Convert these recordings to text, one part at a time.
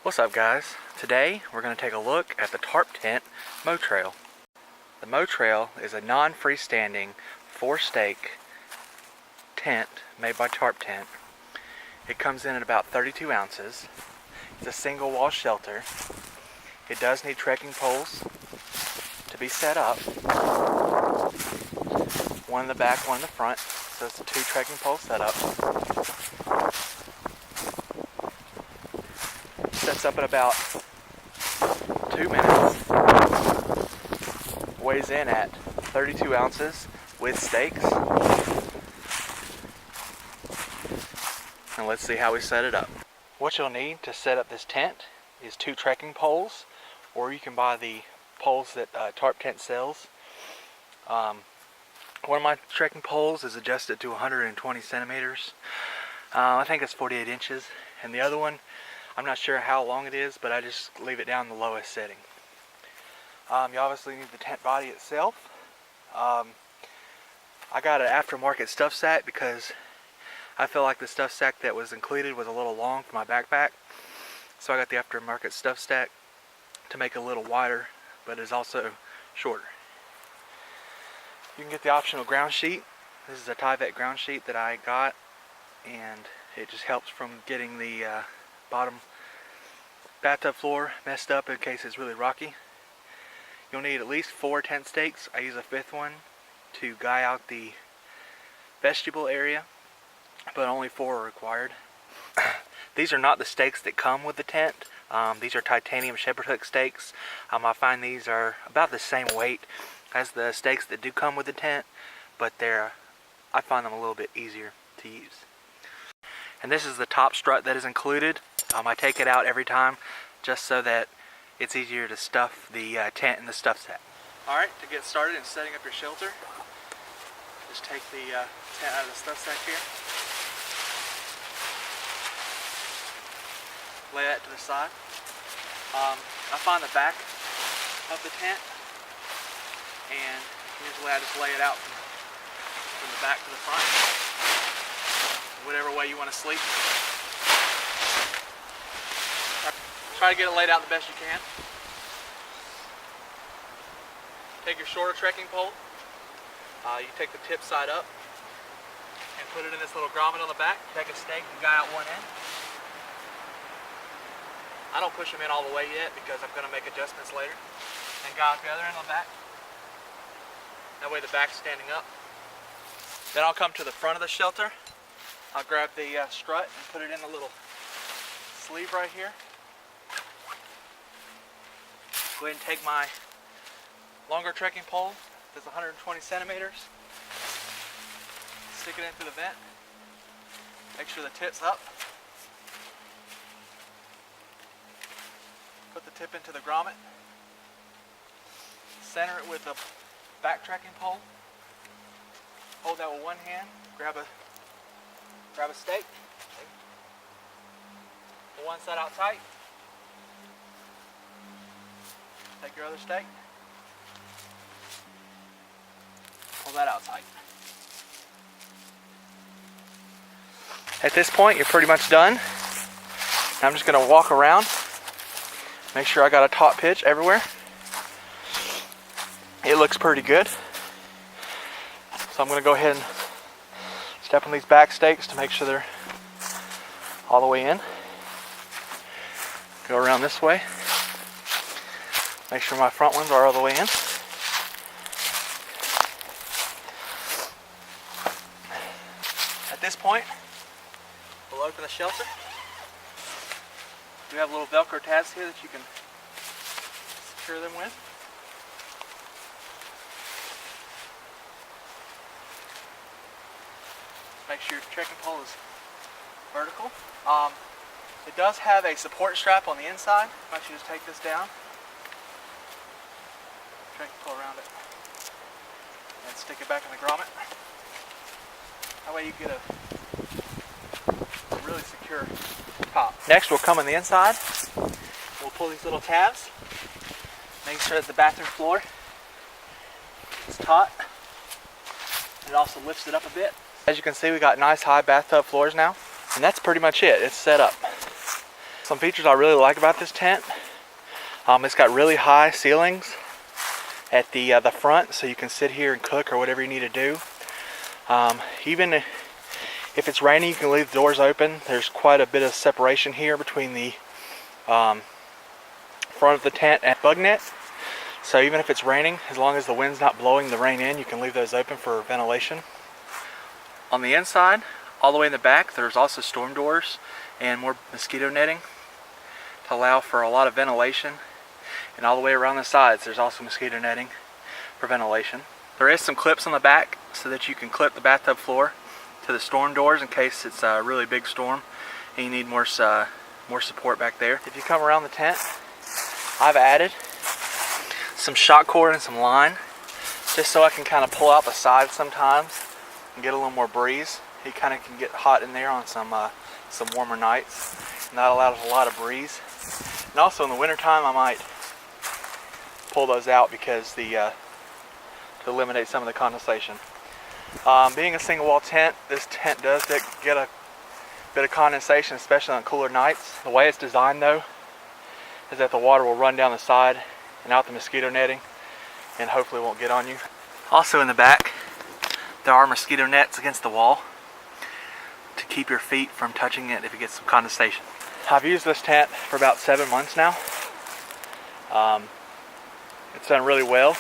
What's up, guys? Today we're going to take a look at the Tarp tent MoTrail. The MoTrail is a non-freestanding 4-stake tent made by Tarp Tent. It comes in at about 32 ounces. It's a single wall shelter. It does need trekking poles to be set up. One in the back, one in the front. So it's a 2 trekking pole setup. Sets up in about 2 minutes. Weighs in at 32 ounces with stakes. And let's see how we set it up. What you'll need to set up this tent is 2 trekking poles, or you can buy the poles that Tarp Tent sells. One of my trekking poles is adjusted to 120 centimeters. I think it's 48 inches. And the other one, I'm not sure how long it is, but I just leave it down the lowest setting. You obviously need the tent body itself. I got an aftermarket stuff sack because I feel like the stuff sack that was included was a little long for my backpack. So I got the aftermarket stuff sack to make it a little wider, but it's also shorter. You can get the optional ground sheet. This is a Tyvek ground sheet that I got, and it just helps from getting the bottom bathtub floor messed up in case it's really rocky. You'll need at least 4 tent stakes. I use a 5th one to guy out the vestibule area, but only 4 are required. These are not the stakes that come with the tent. These are titanium shepherd hook stakes. I find these are about the same weight as the stakes that do come with the tent, but I find them a little bit easier to use. And this is the top strut that is included. I take it out every time just so that it's easier to stuff the tent in the stuff sack. Alright, to get started in setting up your shelter, just take the tent out of the stuff sack here. Lay that to the side. I find the back of the tent, and usually I just lay it out from the back to the front, whatever way you want to sleep. Try to get it laid out the best you can. Take your shorter trekking pole. You take the tip side up and put it in this little grommet on the back. Take a stake and guy out one end. I don't push them in all the way yet because I'm going to make adjustments later. And guy out the other end on the back. That way the back's standing up. Then I'll come to the front of the shelter. I'll grab the strut and put it in the little sleeve right here. Go ahead and take my longer trekking pole that's 120 centimeters. Stick it in through the vent. Make sure the tip's up. Put the tip into the grommet. Center it with the back trekking pole. Hold that with one hand. Grab a stake. Pull one side out tight. Take your other stake. Pull that out tight. At this point, you're pretty much done. I'm just going to walk around. Make sure I got a top pitch everywhere. It looks pretty good. So I'm going to go ahead and step on these back stakes to make sure they're all the way in. Go around this way. Make sure my front ones are all the way in. At this point, we'll open the shelter. We have little Velcro tabs here that you can secure them with. Make sure your trekking pole is vertical. It does have a support strap on the inside. I want you to just take this down. Trekking pole around it. And stick it back in the grommet. That way you get a really secure top. Next we'll come on the inside. We'll pull these little tabs. Make sure that the bathroom floor is taut. It also lifts it up a bit. As you can see, we got nice high bathtub floors now. And that's pretty much it. It's set up. Some features I really like about this tent, it's got really high ceilings at the front, so you can sit here and cook or whatever you need to do. Even if it's raining, you can leave the doors open. There's quite a bit of separation here between the front of the tent and bug net. So even if it's raining, as long as the wind's not blowing the rain in, you can leave those open for ventilation. On the inside, all the way in the back, there's also storm doors and more mosquito netting to allow for a lot of ventilation. And all the way around the sides, there's also mosquito netting for ventilation. There is some clips on the back so that you can clip the bathtub floor to the storm doors in case it's a really big storm and you need more support back there. If you come around the tent, I've added some shock cord and some line just so I can kind of pull out the sides sometimes and get a little more breeze. You kind of can get hot in there on some warmer nights, and that allows a lot of breeze. And also in the wintertime, I might pull those out because to eliminate some of the condensation. Being a single wall tent, this tent does get a bit of condensation, especially on cooler nights. The way it's designed though is that the water will run down the side and out the mosquito netting and hopefully won't get on you. Also in the back, there are mosquito nets against the wall to keep your feet from touching it if it gets some condensation. I've used this tent for about 7 months now. It's done really well.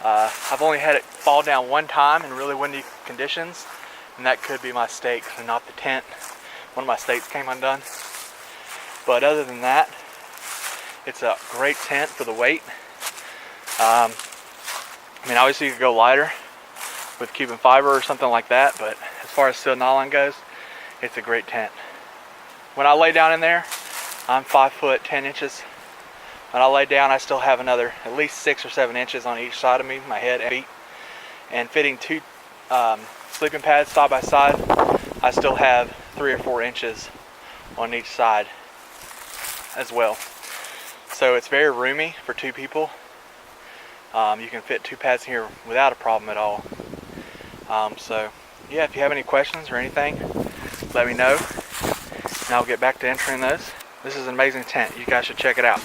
I've only had it fall down one time in really windy conditions, and that could be my stakes and not the tent. One of my stakes came undone. But other than that, it's a great tent for the weight. I mean, obviously you could go lighter with Cuban fiber or something like that, but as far as steel nylon goes, it's a great tent. When I lay down in there, I'm 5 foot 10 inches. When I lay down, I still have another at least 6 or 7 inches on each side of me, my head and feet. And fitting 2 sleeping pads side by side, I still have 3 or 4 inches on each side as well. So it's very roomy for 2 people. You can fit 2 pads here without a problem at all. So yeah, if you have any questions or anything, let me know and I'll get back to answering those. This is an amazing tent. You guys should check it out.